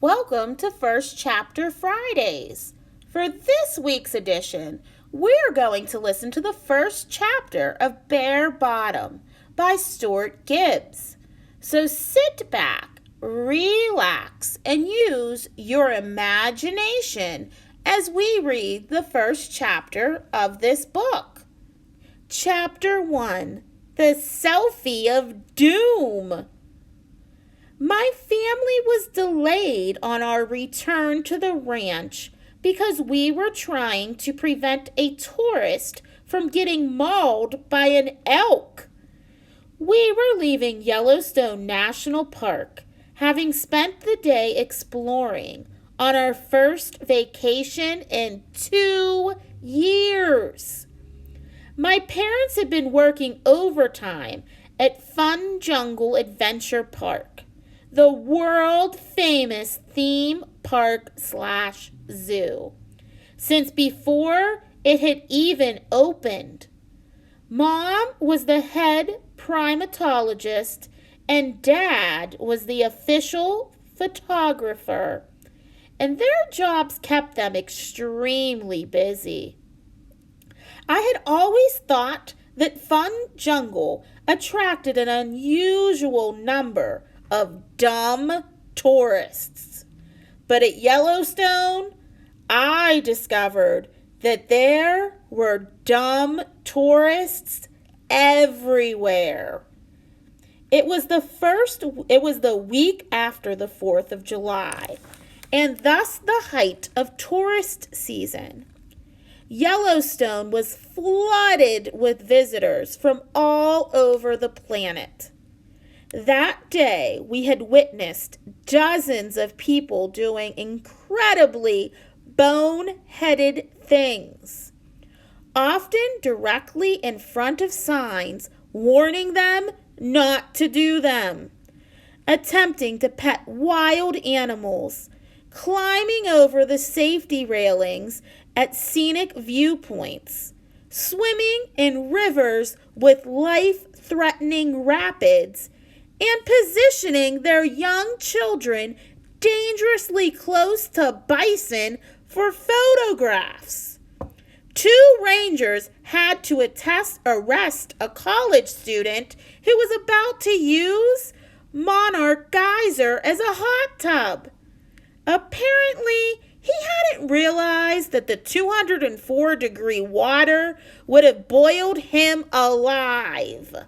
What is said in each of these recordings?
Welcome to First Chapter Fridays. For this week's edition, we're going to listen to the first chapter of Bare Bottom by Stuart Gibbs. So sit back, relax, and use your imagination as we read the first chapter of this book. Chapter 1: The Selfie of Doom. My family was delayed on our return to the ranch because we were trying to prevent a tourist from getting mauled by an elk. We were leaving Yellowstone National Park, having spent the day exploring on our first vacation in 2 years. My parents had been working overtime at FunJungle Adventure Park, the world-famous theme park/zoo, since before it had even opened. Mom was the head primatologist and Dad was the official photographer, and their jobs kept them extremely busy. I had always thought that FunJungle attracted an unusual number of dumb tourists. But at Yellowstone, I discovered that there were dumb tourists everywhere. It was the week after the 4th of July, and thus the height of tourist season. Yellowstone was flooded with visitors from all over the planet. That day, we had witnessed dozens of people doing incredibly bone-headed things, often directly in front of signs warning them not to do them, attempting to pet wild animals, climbing over the safety railings at scenic viewpoints, swimming in rivers with life-threatening rapids, and positioning their young children dangerously close to bison for photographs. 2 rangers had to arrest a college student who was about to use Monarch Geyser as a hot tub. Apparently, he hadn't realized that the 204-degree water would have boiled him alive.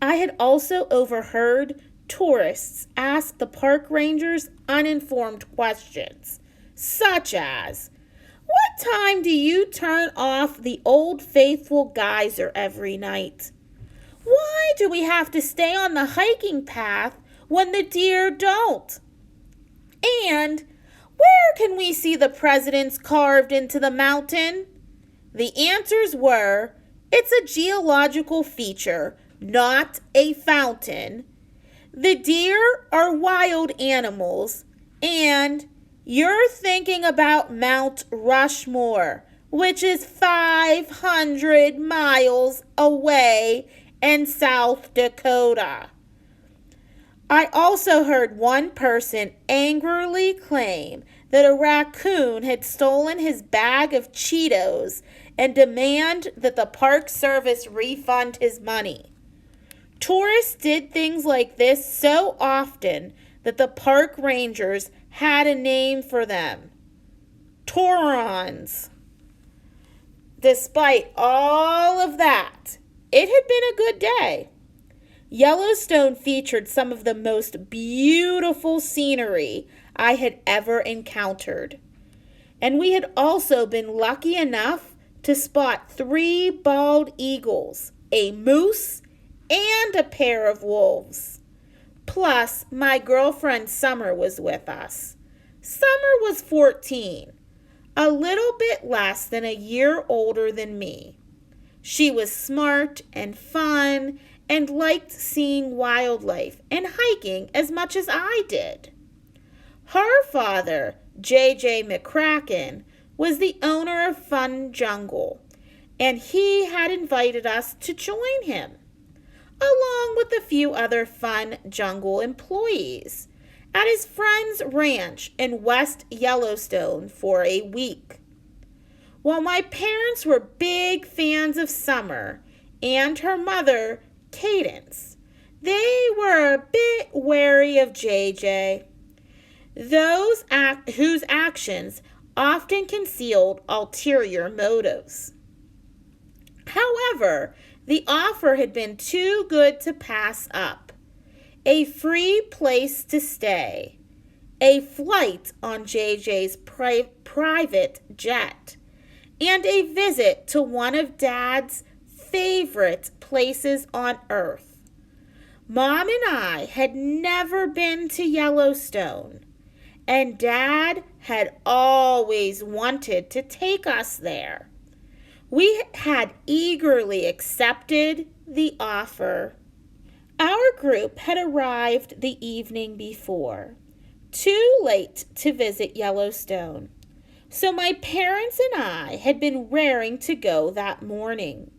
I had also overheard tourists ask the park rangers uninformed questions, such as, "What time do you turn off the Old Faithful geyser every night? Why do we have to stay on the hiking path when the deer don't? And where can we see the presidents carved into the mountain?" The answers were, "It's a geological feature, not a fountain. The deer are wild animals, and you're thinking about Mount Rushmore, which is 500 miles away in South Dakota." I also heard one person angrily claim that a raccoon had stolen his bag of Cheetos and demand that the Park Service refund his money. Tourists did things like this so often that the park rangers had a name for them: Taurons. Despite all of that, it had been a good day. Yellowstone featured some of the most beautiful scenery I had ever encountered. And we had also been lucky enough to spot 3 bald eagles, a moose, and a pair of wolves. Plus, my girlfriend Summer was with us. Summer was 14, a little bit less than a year older than me. She was smart and fun and liked seeing wildlife and hiking as much as I did. Her father, J.J. McCracken, was the owner of FunJungle, and he had invited us to join him, along with a few other FunJungle employees, at his friend's ranch in West Yellowstone for a week. While my parents were big fans of Summer and her mother, Cadence, they were a bit wary of JJ, whose actions often concealed ulterior motives. However, the offer had been too good to pass up. A free place to stay, a flight on JJ's private jet, and a visit to one of Dad's favorite places on Earth. Mom and I had never been to Yellowstone, and Dad had always wanted to take us there. We had eagerly accepted the offer. Our group had arrived the evening before, too late to visit Yellowstone, so my parents and I had been raring to go that morning.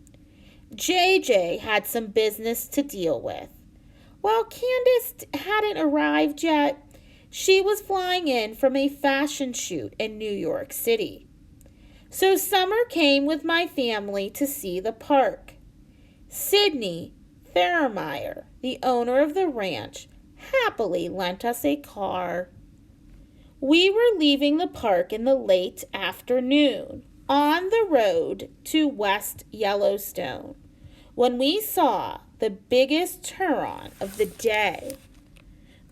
JJ had some business to deal with. While Candace hadn't arrived yet, she was flying in from a fashion shoot in New York City. So Summer came with my family to see the park. Sydney Fairmeyer, the owner of the ranch, happily lent us a car. We were leaving the park in the late afternoon, on the road to West Yellowstone, when we saw the biggest Turon of the day.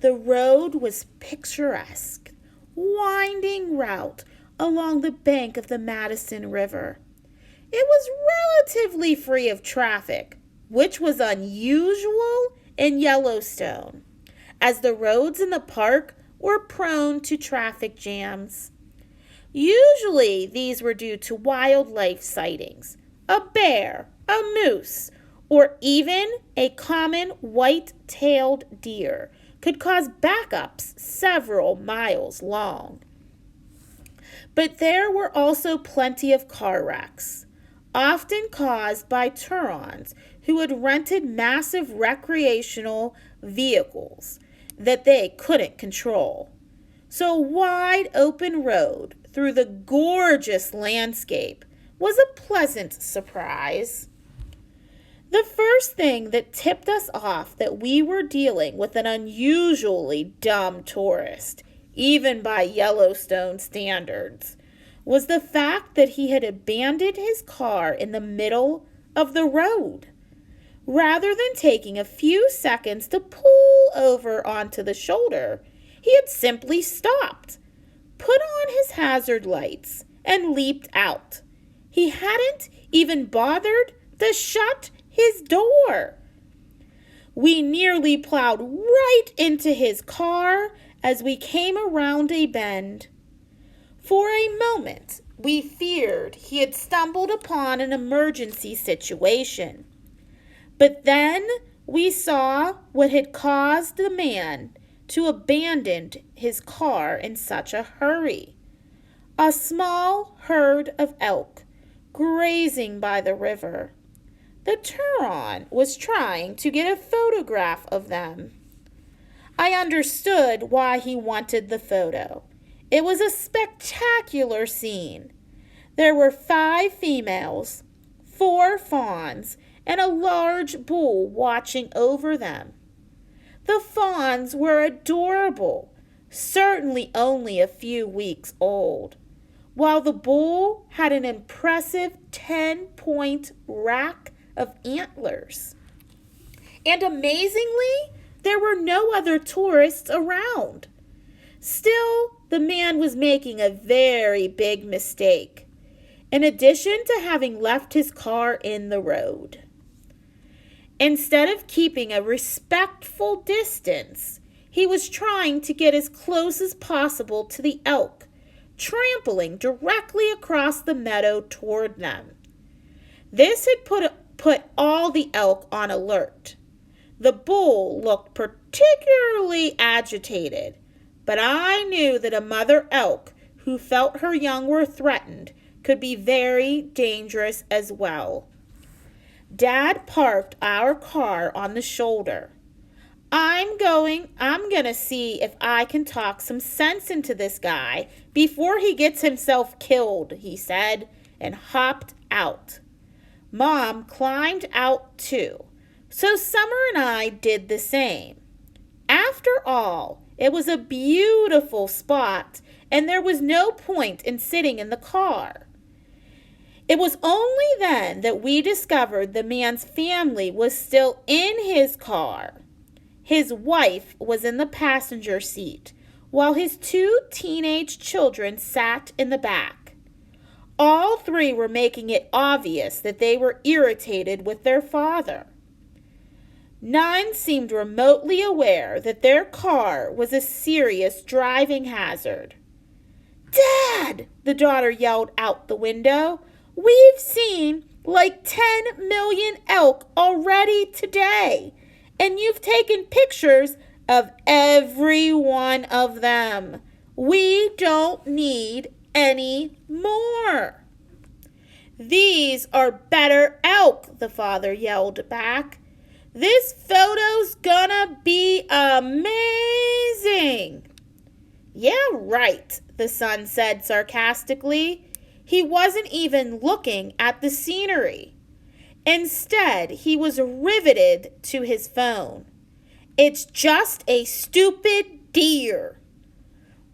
The road was picturesque, winding route along the bank of the Madison River. It was relatively free of traffic, which was unusual in Yellowstone, as the roads in the park were prone to traffic jams. Usually these were due to wildlife sightings, a bear, a moose, or even a common white-tailed deer could cause backups several miles long. But there were also plenty of car wrecks, often caused by Turons who had rented massive recreational vehicles that they couldn't control. So a wide open road through the gorgeous landscape was a pleasant surprise. The first thing that tipped us off that we were dealing with an unusually dumb tourist, even by Yellowstone standards, was the fact that he had abandoned his car in the middle of the road. Rather than taking a few seconds to pull over onto the shoulder, he had simply stopped, put on his hazard lights, and leaped out. He hadn't even bothered to shut his door. We nearly plowed right into his car as we came around a bend. For a moment, we feared he had stumbled upon an emergency situation. But then we saw what had caused the man to abandon his car in such a hurry. A small herd of elk grazing by the river. The Turon was trying to get a photograph of them. I understood why he wanted the photo. It was a spectacular scene. There were 5 females, 4 fawns, and a large bull watching over them. The fawns were adorable, certainly only a few weeks old, while the bull had an impressive 10-point rack of antlers. And amazingly, there were no other tourists around. Still, the man was making a very big mistake, in addition to having left his car in the road. Instead of keeping a respectful distance, he was trying to get as close as possible to the elk, trampling directly across the meadow toward them. This had put all the elk on alert. The bull looked particularly agitated, but I knew that a mother elk who felt her young were threatened could be very dangerous as well. Dad parked our car on the shoulder. I'm gonna see if I can talk some sense into this guy before he gets himself killed, he said, and hopped out. Mom climbed out too, so Summer and I did the same. After all, it was a beautiful spot, and there was no point in sitting in the car. It was only then that we discovered the man's family was still in his car. His wife was in the passenger seat, while his 2 teenage children sat in the back. All 3 were making it obvious that they were irritated with their father. None seemed remotely aware that their car was a serious driving hazard. "Dad!" the daughter yelled out the window. "We've seen like 10 million elk already today, and you've taken pictures of every one of them. We don't need any more." "These are better elk," the father yelled back. "This photo's gonna be amazing." "Yeah, right," the son said sarcastically. He wasn't even looking at the scenery. Instead, he was riveted to his phone. "It's just a stupid deer."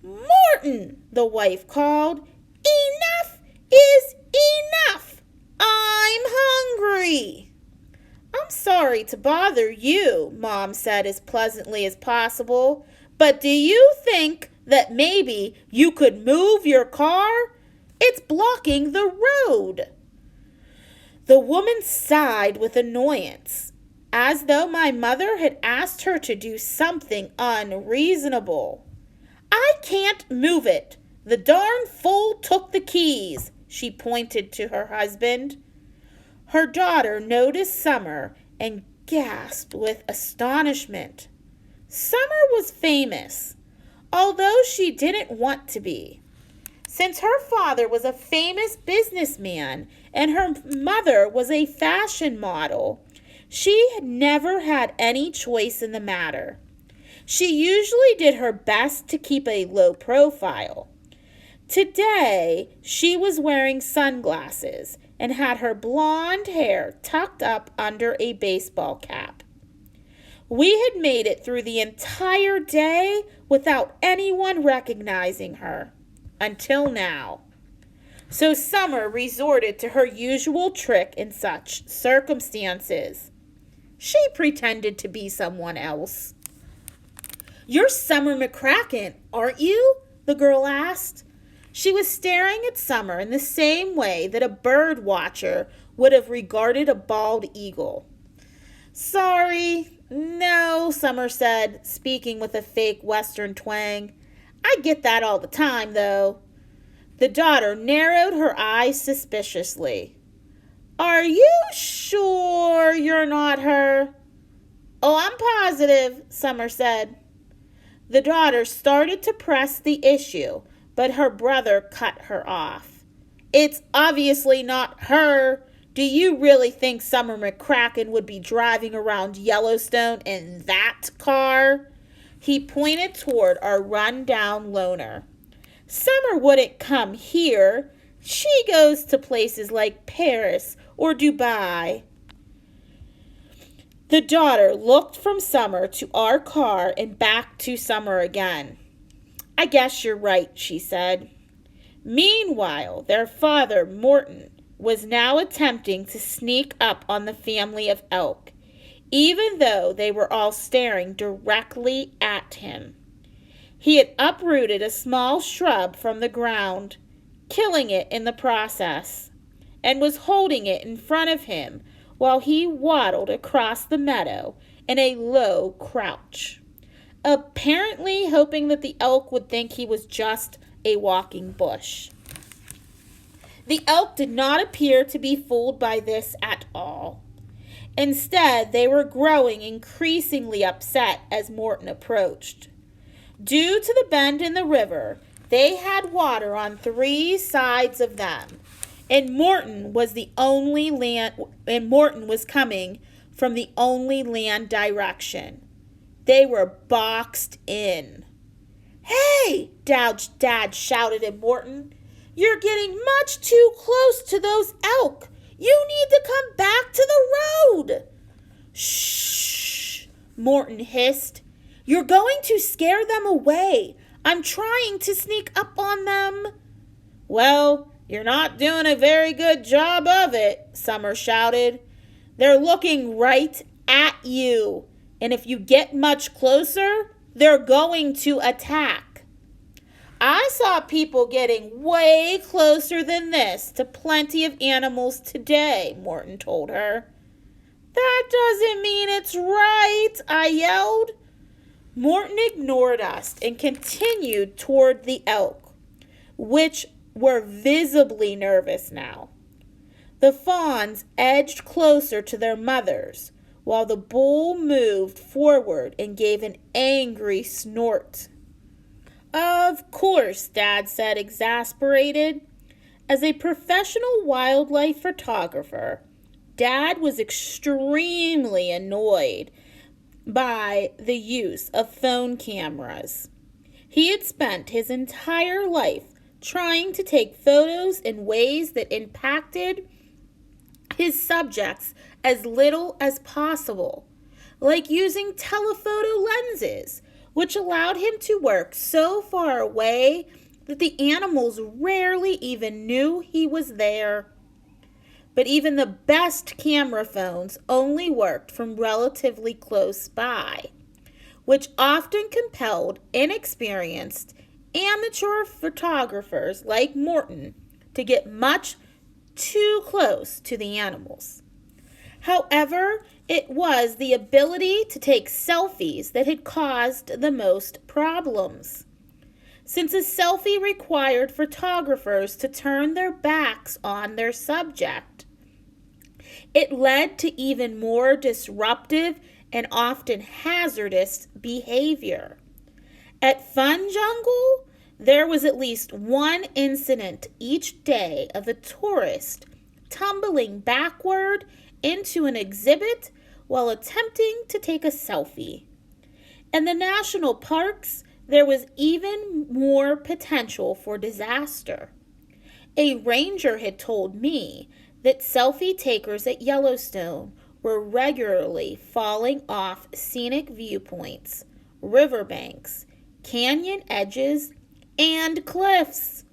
"Morton," the wife called, "enough is enough. I'm hungry." "I'm sorry to bother you," Mom said as pleasantly as possible, "but do you think that maybe you could move your car? It's blocking the road." The woman sighed with annoyance, as though my mother had asked her to do something unreasonable. "I can't move it. The darn fool took the keys," she pointed to her husband. Her daughter noticed Summer and gasped with astonishment. Summer was famous, although she didn't want to be. Since her father was a famous businessman and her mother was a fashion model, she had never had any choice in the matter. She usually did her best to keep a low profile. Today, she was wearing sunglasses and had her blonde hair tucked up under a baseball cap. We had made it through the entire day without anyone recognizing her. Until now. So Summer resorted to her usual trick in such circumstances. She pretended to be someone else. "You're Summer McCracken, aren't you?" the girl asked. She was staring at Summer in the same way that a bird watcher would have regarded a bald eagle. "Sorry, no," Summer said, speaking with a fake Western twang. "I get that all the time, though." The daughter narrowed her eyes suspiciously. "Are you sure you're not her?" "Oh, I'm positive," Summer said. The daughter started to press the issue, but her brother cut her off. "It's obviously not her. Do you really think Summer McCracken would be driving around Yellowstone in that car?" He pointed toward our run-down loner. "Summer wouldn't come here. She goes to places like Paris or Dubai." The daughter looked from Summer to our car and back to Summer again. "I guess you're right," she said. Meanwhile, their father, Morton, was now attempting to sneak up on the family of elk, even though they were all staring directly at him. He had uprooted a small shrub from the ground, killing it in the process, and was holding it in front of him while he waddled across the meadow in a low crouch, apparently hoping that the elk would think he was just a walking bush. The elk did not appear to be fooled by this at all. Instead, they were growing increasingly upset as Morton approached. Due to the bend in the river, they had water on 3 sides of them, and Morton was coming from the only land direction. They were boxed in. "Hey!" Dad shouted at Morton. "You're getting much too close to those elk. You need to come back to the road." "Shh," Morton hissed. "You're going to scare them away. I'm trying to sneak up on them." "Well, you're not doing a very good job of it," Summer shouted. "They're looking right at you, and if you get much closer, they're going to attack." "I saw people getting way closer than this to plenty of animals today," Morton told her. "That doesn't mean it's right," I yelled. Morton ignored us and continued toward the elk, which were visibly nervous now. The fawns edged closer to their mothers, while the bull moved forward and gave an angry snort. "Of course," Dad said, exasperated. As a professional wildlife photographer, Dad was extremely annoyed by the use of phone cameras. He had spent his entire life trying to take photos in ways that impacted his subjects as little as possible, like using telephoto lenses, which allowed him to work so far away that the animals rarely even knew he was there. But even the best camera phones only worked from relatively close by, which often compelled inexperienced amateur photographers like Morton to get much too close to the animals. However, it was the ability to take selfies that had caused the most problems. Since a selfie required photographers to turn their backs on their subject, it led to even more disruptive and often hazardous behavior. At FunJungle, there was at least one incident each day of a tourist tumbling backward into an exhibit while attempting to take a selfie. In the national parks, there was even more potential for disaster. A ranger had told me that selfie takers at Yellowstone were regularly falling off scenic viewpoints, riverbanks, canyon edges, and cliffs.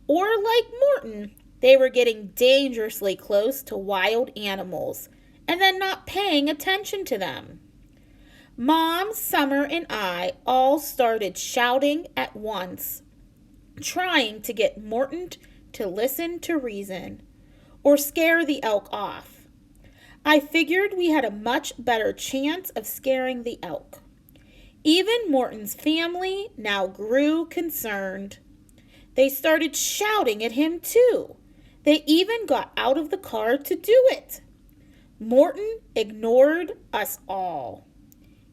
Or like Morton, they were getting dangerously close to wild animals and then not paying attention to them. Mom, Summer, and I all started shouting at once, trying to get Morton to listen to reason or scare the elk off. I figured we had a much better chance of scaring the elk. Even Morton's family now grew concerned. They started shouting at him too. They even got out of the car to do it. Morton ignored us all.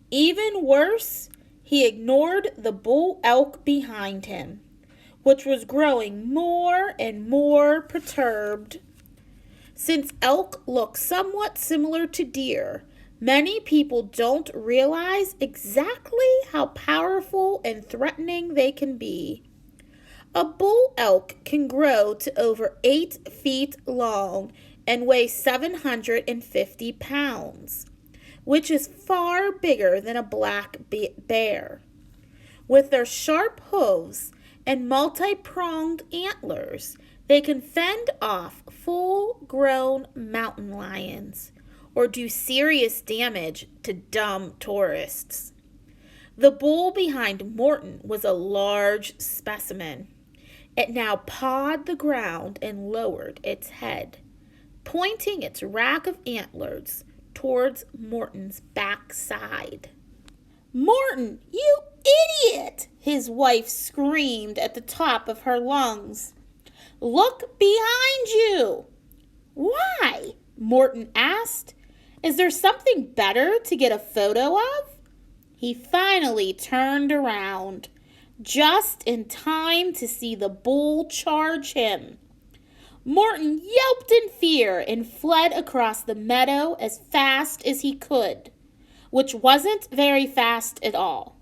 Even worse, he ignored the bull elk behind him, which was growing more and more perturbed. Since elk look somewhat similar to deer, many people don't realize exactly how powerful and threatening they can be. A bull elk can grow to over 8 feet long and weigh 750 pounds, which is far bigger than a black bear. With their sharp hooves and multi-pronged antlers, they can fend off full-grown mountain lions or do serious damage to dumb tourists. The bull behind Morton was a large specimen. It now pawed the ground and lowered its head, pointing its rack of antlers towards Morton's backside. "Morton, you idiot!" his wife screamed at the top of her lungs. "Look behind you!" "Why?" Morton asked. "Is there something better to get a photo of?" He finally turned around, just in time to see the bull charge him. Morton yelped in fear and fled across the meadow as fast as he could. which wasn't very fast at all.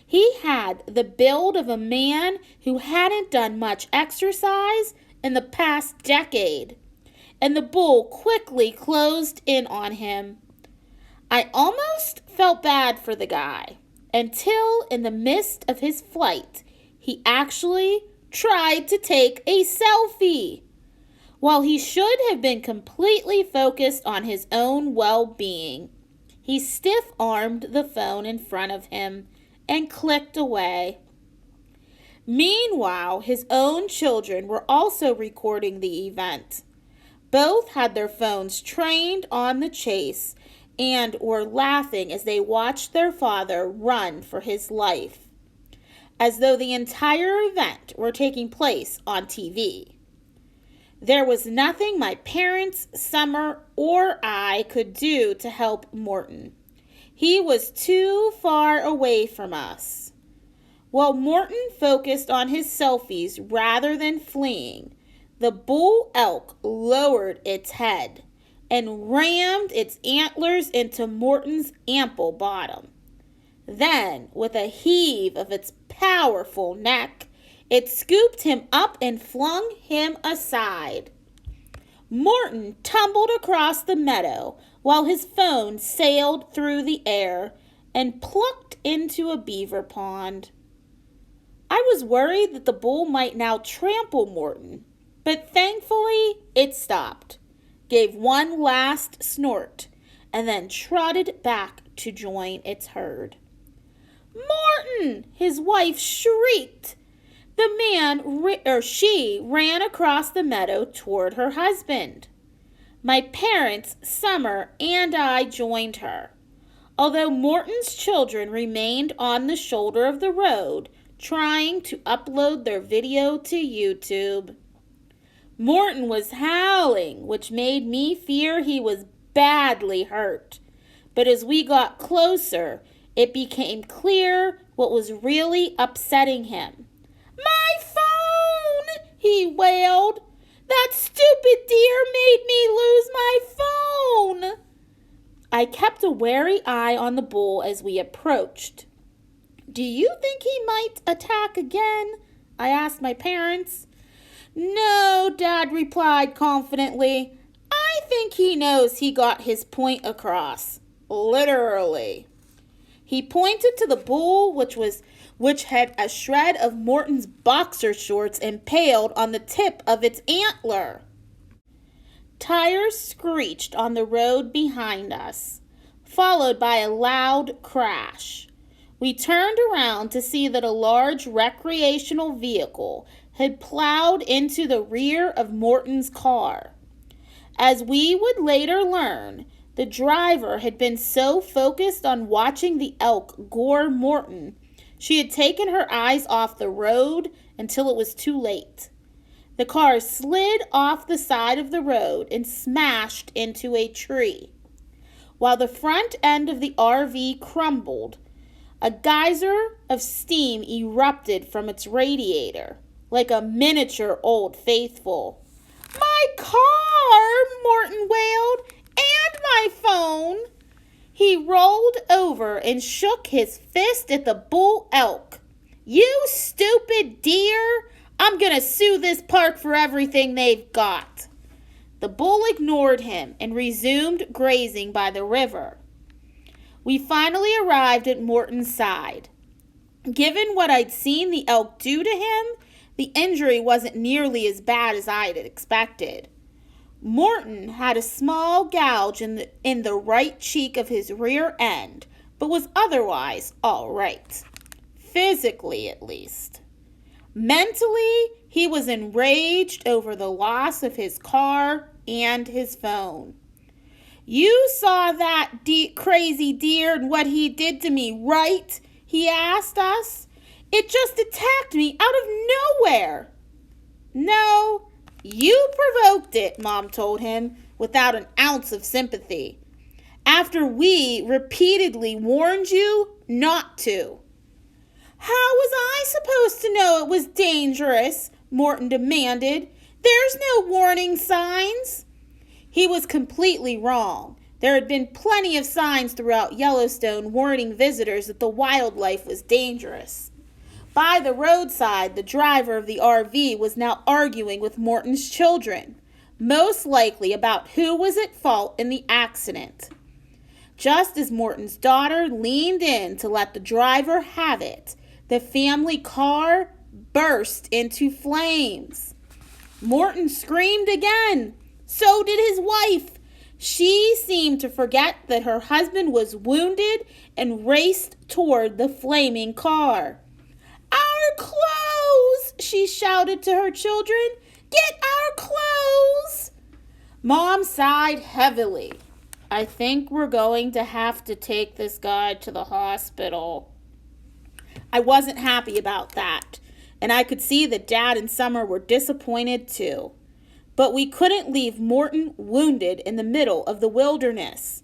He had the build of a man who hadn't done much exercise in the past decade, and the bull quickly closed in on him. I almost felt bad for the guy, until in the midst of his flight, he actually tried to take a selfie. While he should have been completely focused on his own well-being, he stiff-armed the phone in front of him and clicked away. Meanwhile, his own children were also recording the event. Both had their phones trained on the chase and were laughing as they watched their father run for his life, as though the entire event were taking place on TV. There was nothing my parents, Summer, or I could do to help Morton. He was too far away from us. While Morton focused on his selfies rather than fleeing, the bull elk lowered its head and rammed its antlers into Morton's ample bottom. Then, with a heave of its powerful neck, it scooped him up and flung him aside. Morton tumbled across the meadow while his phone sailed through the air and plucked into a beaver pond. I was worried that the bull might now trample Morton, but thankfully it stopped, gave one last snort, and then trotted back to join its herd. "Morton!" his wife shrieked. She ran across the meadow toward her husband. My parents, Summer, and I joined her, although Morton's children remained on the shoulder of the road, trying to upload their video to YouTube. Morton was howling, which made me fear he was badly hurt. But as we got closer, it became clear what was really upsetting him. "My phone!" he wailed. "That stupid deer made me lose my phone!" I kept a wary eye on the bull as we approached. "Do you think he might attack again?" I asked my parents. "No," Dad replied confidently. "I think he knows he got his point across. Literally." He pointed to the bull, which had a shred of Morton's boxer shorts impaled on the tip of its antler. Tires screeched on the road behind us, followed by a loud crash. We turned around to see that a large recreational vehicle had plowed into the rear of Morton's car. As we would later learn, the driver had been so focused on watching the elk gore Morton, she had taken her eyes off the road until it was too late. The car slid off the side of the road and smashed into a tree. While the front end of the RV crumbled, a geyser of steam erupted from its radiator, like a miniature Old Faithful. "My car!" Morton wailed. "And my phone!" He rolled over and shook his fist at the bull elk. "You stupid deer! I'm gonna sue this park for everything they've got." The bull ignored him and resumed grazing by the river. We finally arrived at Morton's side. Given what I'd seen the elk do to him, the injury wasn't nearly as bad as I'd expected. Morton had a small gouge in the right cheek of his rear end, but was otherwise all right. Physically, at least. Mentally, he was enraged over the loss of his car and his phone. "You saw that crazy deer and what he did to me, right?" he asked us. "It just attacked me out of nowhere." "No, you provoked it," Mom told him, without an ounce of sympathy. "After we repeatedly warned you not to." "How was I supposed to know it was dangerous?" Morton demanded. "There's no warning signs." He was completely wrong. There had been plenty of signs throughout Yellowstone warning visitors that the wildlife was dangerous. By the roadside, the driver of the RV was now arguing with Morton's children, most likely about who was at fault in the accident. Just as Morton's daughter leaned in to let the driver have it, the family car burst into flames. Morton screamed again. So did his wife. She seemed to forget that her husband was wounded and raced toward the flaming car. "Our clothes!" she shouted to her children. "Get our clothes!" Mom sighed heavily. "I think we're going to have to take this guy to the hospital." I wasn't happy about that, and I could see that Dad and Summer were disappointed too. But we couldn't leave Morton wounded in the middle of the wilderness.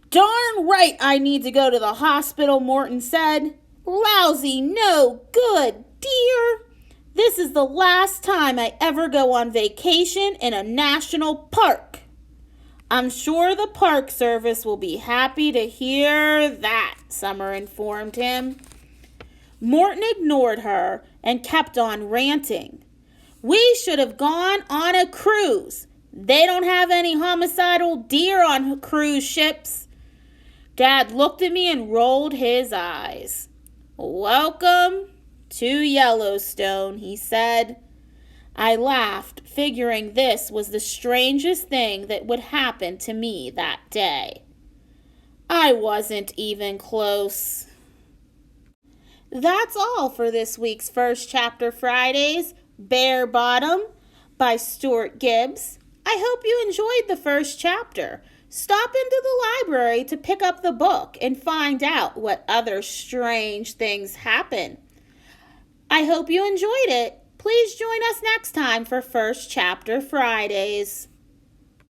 "Darn right I need to go to the hospital," Morton said. "Lousy, no good, dear. This is the last time I ever go on vacation in a national park." "I'm sure the Park Service will be happy to hear that," Summer informed him. Morton ignored her and kept on ranting. "We should have gone on a cruise. They don't have any homicidal deer on cruise ships." Dad looked at me and rolled his eyes. "Welcome to Yellowstone," he said. I laughed, figuring this was the strangest thing that would happen to me that day. I wasn't even close. That's all for this week's First Chapter Fridays, Bare Bottom by Stuart Gibbs. I hope you enjoyed the first chapter. Stop into the library to pick up the book and find out what other strange things happen. I hope you enjoyed it. Please join us next time for First Chapter Fridays.